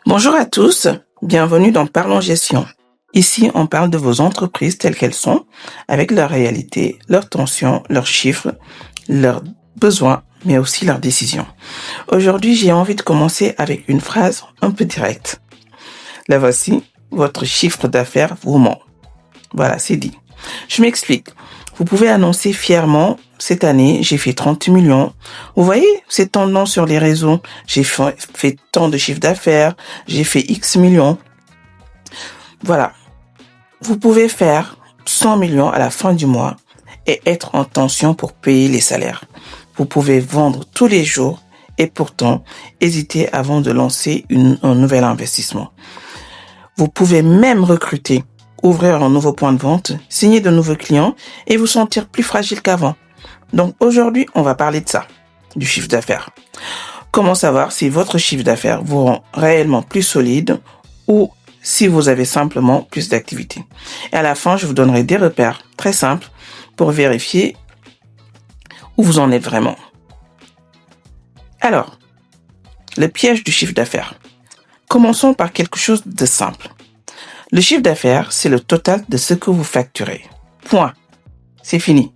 Bonjour à tous, bienvenue dans Parlons Gestion. Ici, on parle de vos entreprises telles qu'elles sont, avec leurs réalités, leurs tensions, leurs chiffres, leurs besoins, mais aussi leurs décisions. Aujourd'hui, j'ai envie de commencer avec une phrase un peu directe. La voici, votre chiffre d'affaires vous ment. Voilà, c'est dit. Je m'explique. Vous pouvez annoncer fièrement, cette année, j'ai fait 30 millions. Vous voyez, c'est tendance sur les réseaux. J'ai fait tant de chiffre d'affaires, j'ai fait X millions. Voilà. Vous pouvez faire 100 millions à la fin du mois et être en tension pour payer les salaires. Vous pouvez vendre tous les jours et pourtant hésiter avant de lancer un nouvel investissement. Vous pouvez même recruter, ouvrir un nouveau point de vente, signer de nouveaux clients et vous sentir plus fragile qu'avant. Donc aujourd'hui, on va parler de ça, du chiffre d'affaires. Comment savoir si votre chiffre d'affaires vous rend réellement plus solide ou si vous avez simplement plus d'activité. Et à la fin, je vous donnerai des repères très simples pour vérifier où vous en êtes vraiment. Alors, le piège du chiffre d'affaires. Commençons par quelque chose de simple. Le chiffre d'affaires, c'est le total de ce que vous facturez. Point. C'est fini.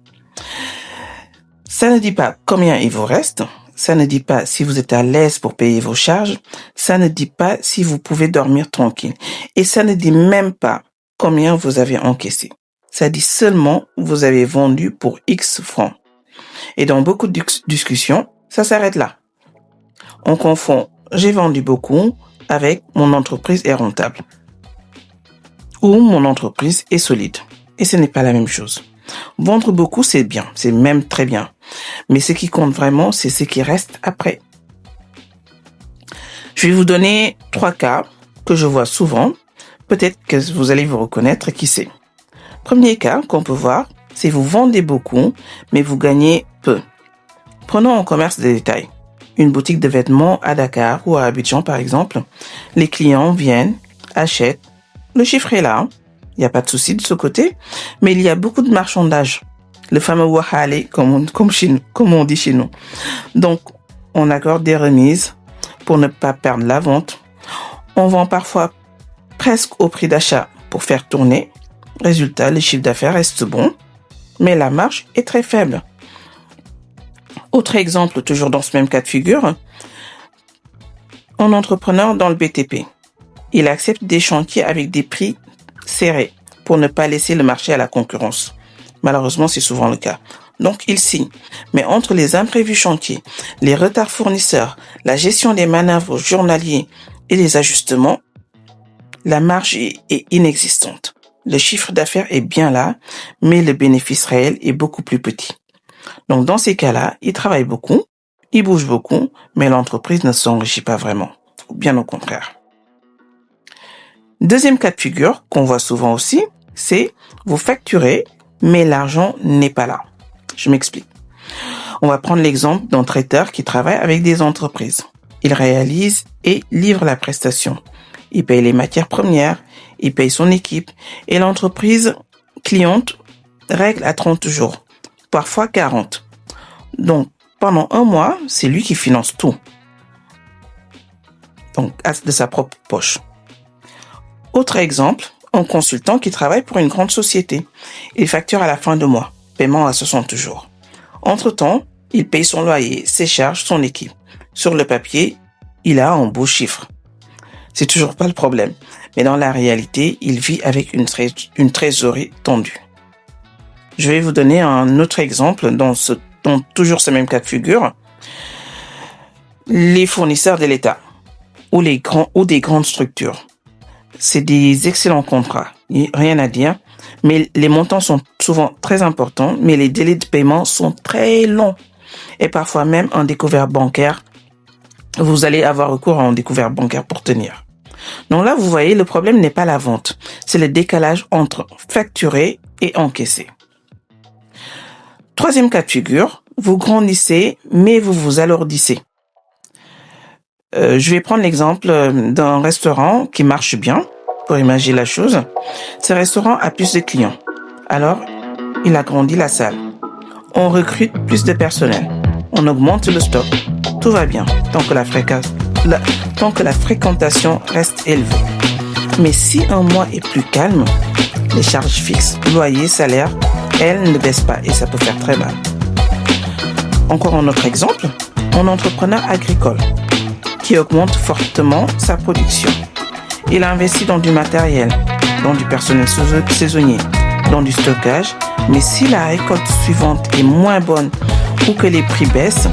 Ça ne dit pas combien il vous reste. Ça ne dit pas si vous êtes à l'aise pour payer vos charges. Ça ne dit pas si vous pouvez dormir tranquille. Et ça ne dit même pas combien vous avez encaissé. Ça dit seulement vous avez vendu pour X francs. Et dans beaucoup de discussions, ça s'arrête là. On confond « j'ai vendu beaucoup » avec « mon entreprise est rentable » ou « mon entreprise est solide ». Et ce n'est pas la même chose. Vendre beaucoup, c'est bien, c'est même très bien. Mais ce qui compte vraiment, c'est ce qui reste après. Je vais vous donner 3 cas que je vois souvent. Peut-être que vous allez vous reconnaître, qui sait. Premier cas qu'on peut voir, c'est vous vendez beaucoup, mais vous gagnez peu. Prenons un commerce de détail. Une boutique de vêtements à Dakar ou à Abidjan, par exemple. Les clients viennent, achètent. Le chiffre est là. Il n'y a pas de souci de ce côté, mais il y a beaucoup de marchandage. Le fameux wahale, comme on dit chez nous. Donc, on accorde des remises pour ne pas perdre la vente. On vend parfois presque au prix d'achat pour faire tourner. Résultat, le chiffre d'affaires reste bon, mais la marge est très faible. Autre exemple, toujours dans ce même cas de figure, un entrepreneur dans le BTP. Il accepte des chantiers avec des prix serré pour ne pas laisser le marché à la concurrence. Malheureusement, c'est souvent le cas. Donc, il signe. Mais entre les imprévus chantiers, les retards fournisseurs, la gestion des manœuvres journaliers et les ajustements, la marge est inexistante. Le chiffre d'affaires est bien là, mais le bénéfice réel est beaucoup plus petit. Donc, dans ces cas-là, il travaille beaucoup, il bouge beaucoup, mais l'entreprise ne s'enrichit pas vraiment. Bien au contraire. Deuxième cas de figure qu'on voit souvent aussi, c'est vous facturez, mais l'argent n'est pas là. Je m'explique. On va prendre l'exemple d'un traiteur qui travaille avec des entreprises. Il réalise et livre la prestation. Il paye les matières premières, il paye son équipe et l'entreprise cliente règle à 30 jours, parfois 40. Donc, pendant un mois, c'est lui qui finance tout. Donc, de sa propre poche. Autre exemple, un consultant qui travaille pour une grande société. Il facture à la fin de mois, paiement à 60 jours. Entre-temps, il paye son loyer, ses charges, son équipe. Sur le papier, il a un beau chiffre. C'est toujours pas le problème. Mais dans la réalité, il vit avec une trésorerie tendue. Je vais vous donner un autre exemple dans toujours ce même cas de figure. Les fournisseurs de l'État ou des grandes structures. C'est des excellents contrats, rien à dire, mais les montants sont souvent très importants, mais les délais de paiement sont très longs. Et parfois même un découvert bancaire, vous allez avoir recours à un découvert bancaire pour tenir. Donc là, vous voyez, le problème n'est pas la vente, c'est le décalage entre facturer et encaisser. Troisième cas de figure, vous grandissez, mais vous vous alourdissez. Je vais prendre l'exemple d'un restaurant qui marche bien, pour imaginer la chose. Ce restaurant a plus de clients. Alors, il agrandit la salle. On recrute plus de personnel. On augmente le stock. Tout va bien tant que tant que la fréquentation reste élevée. Mais si un mois est plus calme, les charges fixes, loyer, salaire, elles ne baissent pas et ça peut faire très mal. Encore un autre exemple, un entrepreneur agricole qui augmente fortement sa production. Il a investi dans du matériel, dans du personnel saisonnier, dans du stockage, mais si la récolte suivante est moins bonne ou que les prix baissent,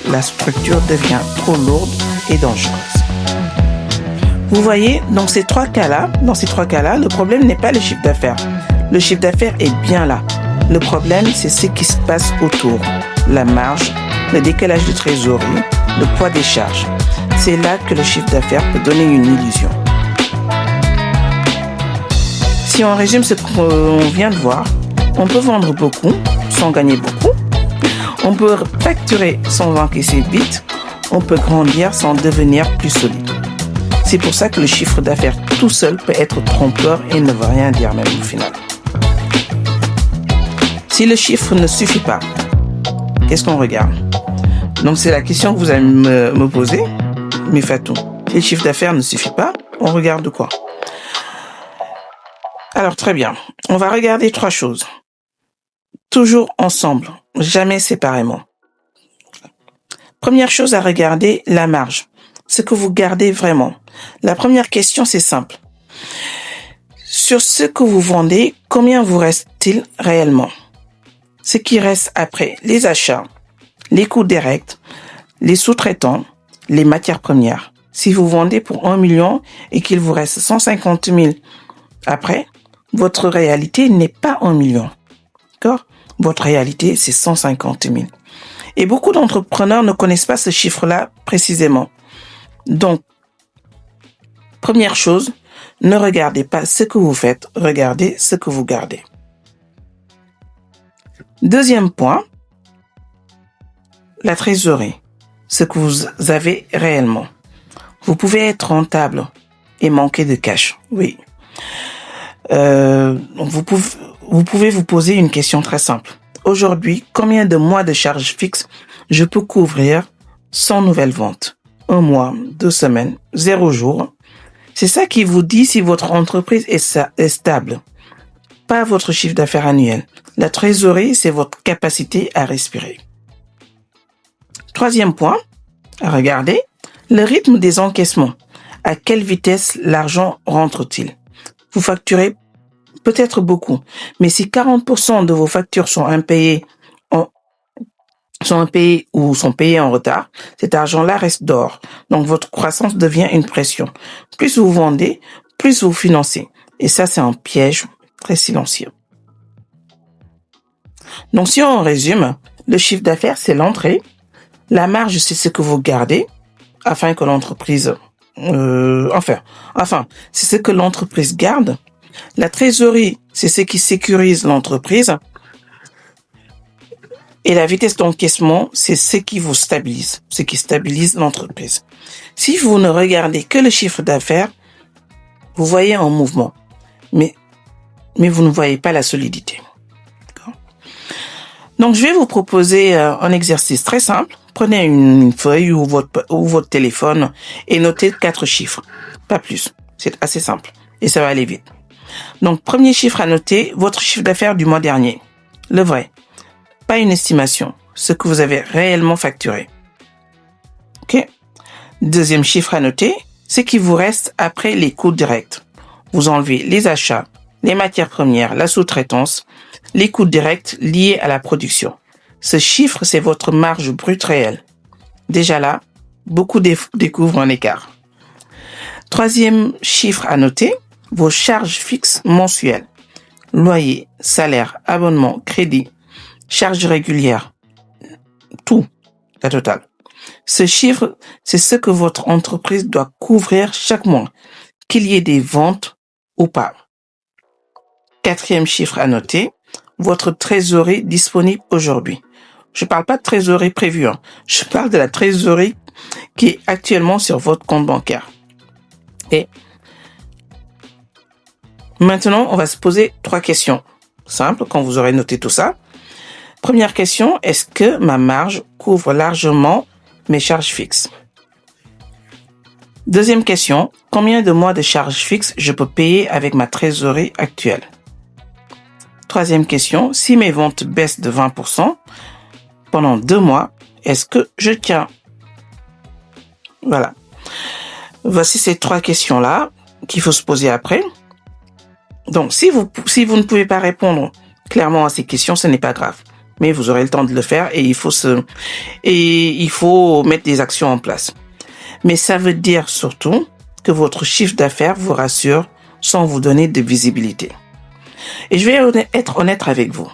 la structure devient trop lourde et dangereuse. Vous voyez, dans ces trois cas-là, le problème n'est pas le chiffre d'affaires. Le chiffre d'affaires est bien là. Le problème, c'est ce qui se passe autour. La marge, le décalage de trésorerie, le poids des charges. C'est là que le chiffre d'affaires peut donner une illusion. Si on résume ce qu'on vient de voir, on peut vendre beaucoup sans gagner beaucoup. On peut facturer sans encaisser vite. On peut grandir sans devenir plus solide. C'est pour ça que le chiffre d'affaires tout seul peut être trompeur et ne veut rien dire même au final. Si le chiffre ne suffit pas, qu'est-ce qu'on regarde? Donc c'est la question que vous allez me poser. Mais Fatou, si le chiffre d'affaires ne suffit pas, on regarde quoi? Alors très bien, on va regarder trois choses. Toujours ensemble, jamais séparément. Première chose à regarder, la marge. Ce que vous gardez vraiment. La première question, c'est simple. Sur ce que vous vendez, combien vous reste-t-il réellement? Ce qui reste après les achats, les coûts directs, les sous-traitants, les matières premières. Si vous vendez pour 1 million et qu'il vous reste 150 000 après, votre réalité n'est pas 1 million. D'accord? Votre réalité, c'est 150 000. Et beaucoup d'entrepreneurs ne connaissent pas ce chiffre-là précisément. Donc, première chose, ne regardez pas ce que vous faites, regardez ce que vous gardez. Deuxième point, la trésorerie, ce que vous avez réellement. Vous pouvez être rentable et manquer de cash, oui. Vous pouvez vous poser une question très simple. Aujourd'hui, combien de mois de charges fixes je peux couvrir sans nouvelle vente? 1 mois, 2 semaines, 0 jour. C'est ça qui vous dit si votre entreprise est stable, pas votre chiffre d'affaires annuel. La trésorerie, c'est votre capacité à respirer. Troisième point, à regarder, le rythme des encaissements. À quelle vitesse l'argent rentre-t-il? Vous facturez peut-être beaucoup, mais si 40% de vos factures sont impayées ou sont payées en retard, cet argent-là reste dehors. Donc, votre croissance devient une pression. Plus vous vendez, plus vous financez. Et ça, c'est un piège très silencieux. Donc, si on résume, le chiffre d'affaires, c'est l'entrée. La marge, c'est ce que vous gardez afin que l'entreprise... c'est ce que l'entreprise garde. La trésorerie, c'est ce qui sécurise l'entreprise. Et la vitesse d'encaissement, c'est ce qui vous stabilise, ce qui stabilise l'entreprise. Si vous ne regardez que le chiffre d'affaires, vous voyez un mouvement, mais vous ne voyez pas la solidité. D'accord? Donc, je vais vous proposer un exercice très simple. Prenez une feuille ou votre téléphone et notez 4 chiffres, pas plus. C'est assez simple et ça va aller vite. Donc, premier chiffre à noter, votre chiffre d'affaires du mois dernier, le vrai. Pas une estimation, ce que vous avez réellement facturé. Ok? Deuxième chiffre à noter, ce qui vous reste après les coûts directs. Vous enlevez les achats, les matières premières, la sous-traitance, les coûts directs liés à la production. Ce chiffre, c'est votre marge brute réelle. Déjà là, beaucoup découvrent un écart. Troisième chiffre à noter, vos charges fixes mensuelles. Loyer, salaire, abonnement, crédit, charges régulières, tout, la totale. Ce chiffre, c'est ce que votre entreprise doit couvrir chaque mois, qu'il y ait des ventes ou pas. Quatrième chiffre à noter, votre trésorerie disponible aujourd'hui. Je parle pas de trésorerie prévue, je parle de la trésorerie qui est actuellement sur votre compte bancaire. Et maintenant, on va se poser 3 questions simples quand vous aurez noté tout ça. Première question, est-ce que ma marge couvre largement mes charges fixes? Deuxième question, combien de mois de charges fixes je peux payer avec ma trésorerie actuelle? Troisième question, si mes ventes baissent de 20% pendant 2 mois, est-ce que je tiens? Voilà. Voici ces 3 questions-là qu'il faut se poser après. Donc, si vous ne pouvez pas répondre clairement à ces questions, ce n'est pas grave. Mais vous aurez le temps de le faire et il faut mettre des actions en place. Mais ça veut dire surtout que votre chiffre d'affaires vous rassure sans vous donner de visibilité. Et je vais être honnête avec vous.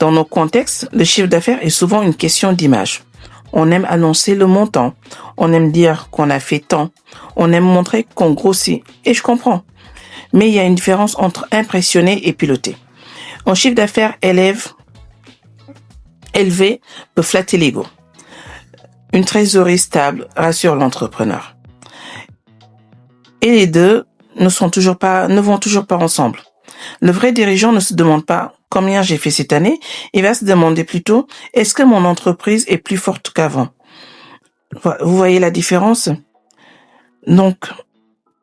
Dans nos contextes, le chiffre d'affaires est souvent une question d'image. On aime annoncer le montant. On aime dire qu'on a fait tant. On aime montrer qu'on grossit. Et je comprends. Mais il y a une différence entre impressionner et piloter. Un chiffre d'affaires élevé peut flatter l'ego. Une trésorerie stable rassure l'entrepreneur. Et les deux ne vont toujours pas ensemble. Le vrai dirigeant ne se demande pas combien j'ai fait cette année, il va se demander plutôt est-ce que mon entreprise est plus forte qu'avant. Vous voyez la différence? Donc,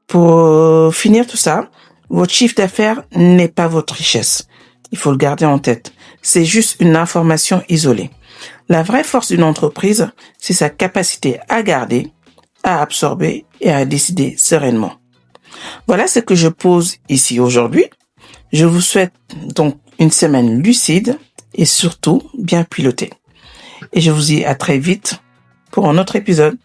pour finir tout ça, votre chiffre d'affaires n'est pas votre richesse. Il faut le garder en tête. C'est juste une information isolée. La vraie force d'une entreprise, c'est sa capacité à garder, à absorber et à décider sereinement. Voilà ce que je pose ici aujourd'hui. Je vous souhaite donc une semaine lucide et surtout bien pilotée. Et je vous dis à très vite pour un autre épisode.